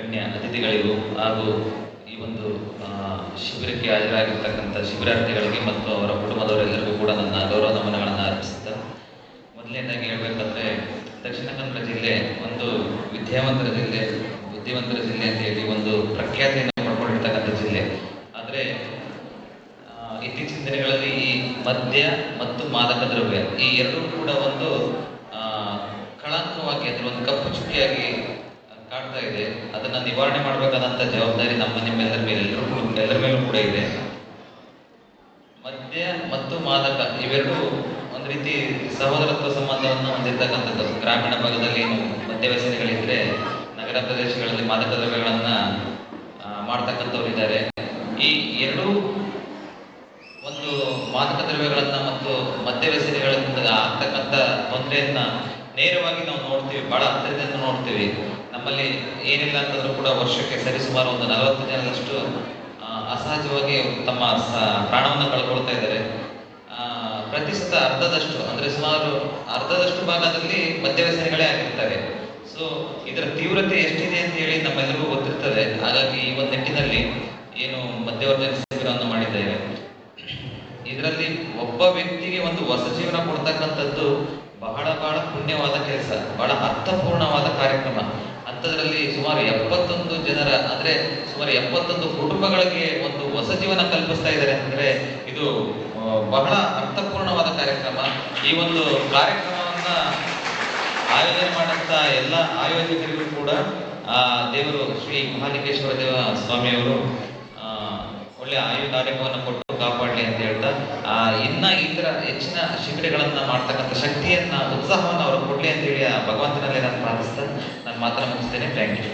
ಗಣ್ಯ ಅತಿಥಿಗಳಿಗೂ ಹಾಗೂ ಈ ಒಂದು ಶಿಬಿರಕ್ಕೆ ಹಾಜರಾಗಿರ್ತಕ್ಕಂಥ ಶಿಬಿರಾರ್ಥಿಗಳಿಗೆ ಮತ್ತು ಅವರ ಕುಟುಂಬದವರೆಲ್ಲರಿಗೂ ಕೂಡ ನನ್ನ ಗೌರವ ನಮನಗಳನ್ನು ಅರ್ಪಿಸುತ್ತಾ, ಮೊದಲನೇದಾಗಿ ಹೇಳಬೇಕಂದ್ರೆ ದಕ್ಷಿಣ ಕನ್ನಡ ಜಿಲ್ಲೆ ಒಂದು ವಿದ್ಯಾವಂತರ ಜಿಲ್ಲೆ, ಬುದ್ಧಿವಂತರ ಜಿಲ್ಲೆ ಅಂತ ಹೇಳಿ ಒಂದು ಪ್ರಖ್ಯಾತಿಯನ್ನು ಪಡ್ಕೊಂಡಿರ್ತಕ್ಕಂಥ ಜಿಲ್ಲೆ. ಆದರೆ ಇತ್ತೀಚಿನ ದಿನಗಳಲ್ಲಿ ಈ ಮದ್ಯ ಮತ್ತು ಮಾದಕ ದ್ರವ್ಯ ಈ ಎರಡೂ ಕೂಡ ಒಂದು ಕಳಂಕವಾಗಿ ಅಂದರೆ ಒಂದು ಕಪ್ಪು ಚುಕ್ಕಿಯಾಗಿ ಕಾಡ್ತಾ ಇದೆ. ಅದನ್ನ ನಿವಾರಣೆ ಮಾಡಬೇಕಾದಂತ ಜವಾಬ್ದಾರಿ ನಿಮ್ಮೆಲ್ಲರ ಮೇಲೆ ಎಲ್ಲರ ಮೇಲೂ ಕೂಡ ಇದೆ. ಮದ್ಯ ಮತ್ತು ಮಾದಕ ಇವೆರಡು ಒಂದು ರೀತಿ ಸಹೋದರತ್ವ ಸಂಬಂಧವನ್ನು ಹೊಂದಿರತಕ್ಕಂಥದ್ದು. ಗ್ರಾಮೀಣ ಭಾಗದಲ್ಲಿ ಮದ್ಯ ವ್ಯಸನಿಗಳಿದ್ರೆ, ನಗರ ಪ್ರದೇಶಗಳಲ್ಲಿ ಮಾದಕ ದ್ರವ್ಯಗಳನ್ನ ಮಾಡ್ತಕ್ಕಂಥವ್ರು ಇದ್ದಾರೆ. ಈ ಎರಡೂ ಒಂದು ಮಾದಕ ದ್ರವ್ಯಗಳನ್ನ ಮತ್ತು ಮದ್ಯ ವ್ಯಸನಿಗಳಿಂದ ಆಗ್ತಕ್ಕಂಥ ತೊಂದರೆಯನ್ನ ನೇರವಾಗಿ ನಾವು ನೋಡ್ತೀವಿ, ಬಹಳ ಹತ್ತಿರದಿಂದ ನೋಡ್ತೀವಿ. ನಮ್ಮಲ್ಲಿ ಏನಿಲ್ಲ ಅಂತಂದ್ರೂ ಕೂಡ ವರ್ಷಕ್ಕೆ ಸರಿಸುಮಾರು ಒಂದು 40 ಜನರಷ್ಟು ಅಸಹಜವಾಗಿ ತಮ್ಮ ಪ್ರಾಣವನ್ನು ಕಳ್ಕೊಳ್ತಾ ಇದ್ದಾರೆ. ಪ್ರತಿಶತ ಅರ್ಧದಷ್ಟು ಅಂದ್ರೆ ಸುಮಾರು ಅರ್ಧದಷ್ಟು ಭಾಗದಲ್ಲಿ ಮದ್ಯವ್ಯಸನಿಗಳೇ ಆಗಿರ್ತಾರೆ. ಸೊ ಇದರ ತೀವ್ರತೆ ಎಷ್ಟಿದೆ ಅಂತ ಹೇಳಿ ನಮ್ಮೆಲ್ಲರಿಗೂ ಗೊತ್ತಿರ್ತದೆ. ಹಾಗಾಗಿ ಈ ಒಂದು ನಿಟ್ಟಿನಲ್ಲಿ ಏನು ಮಧ್ಯವರ್ಜನ ಶಿಬಿರವನ್ನು ಮಾಡಿದ್ದೇವೆ, ಇದರಲ್ಲಿ ಒಬ್ಬ ವ್ಯಕ್ತಿಗೆ ಒಂದು ಹೊಸ ಜೀವನ ಕೊಡ್ತಕ್ಕಂಥದ್ದು ಬಹಳ ಪುಣ್ಯವಾದ ಕೆಲಸ, ಬಹಳ ಅರ್ಥಪೂರ್ಣವಾದ ಕಾರ್ಯಕ್ರಮ. ಅಂಥದ್ರಲ್ಲಿ ಸುಮಾರು 71 ಜನರ ಅಂದ್ರೆ ಸುಮಾರು 71 ಕುಟುಂಬಗಳಿಗೆ ಒಂದು ಹೊಸ ಜೀವನ ಕಲ್ಪಿಸ್ತಾ ಇದ್ದಾರೆ ಅಂದ್ರೆ ಇದು ಬಹಳ ಅರ್ಥಪೂರ್ಣವಾದ ಕಾರ್ಯಕ್ರಮ. ಈ ಒಂದು ಕಾರ್ಯಕ್ರಮವನ್ನ ಆಯೋಜನೆ ಮಾಡಂತ ಎಲ್ಲ ಆಯೋಜಕರಿಗೂ ಕೂಡ ದೇವರು ಶ್ರೀ ಮಹಾಲಿಂಗೇಶ್ವರ ದೇವ ಸ್ವಾಮಿಯವರು ಒಳ್ಳೆ ಆರೋಗ್ಯವನ್ನು ಕೊಟ್ಟು ಕಾಪಾಡಲಿ ಅಂತ ಹೇಳ್ತಾ, ಇನ್ನ ಈ ತರ ಹೆಚ್ಚಿನ ಶಿಬಿರಗಳನ್ನ ಮಾಡ್ತಕ್ಕಂಥ ಶಕ್ತಿಯನ್ನ, ಉತ್ಸಾಹವನ್ನು ಅವರು ಕೊಡ್ಲಿ ಅಂತ ಹೇಳಿ ಭಗವಂತನಲ್ಲಿ ನಾನು ಪ್ರಾರ್ಥಿಸ್ತಾ ನನ್ನ ಮಾತನ್ನ ಮುಗಿಸ್ತೇನೆ. Thank you.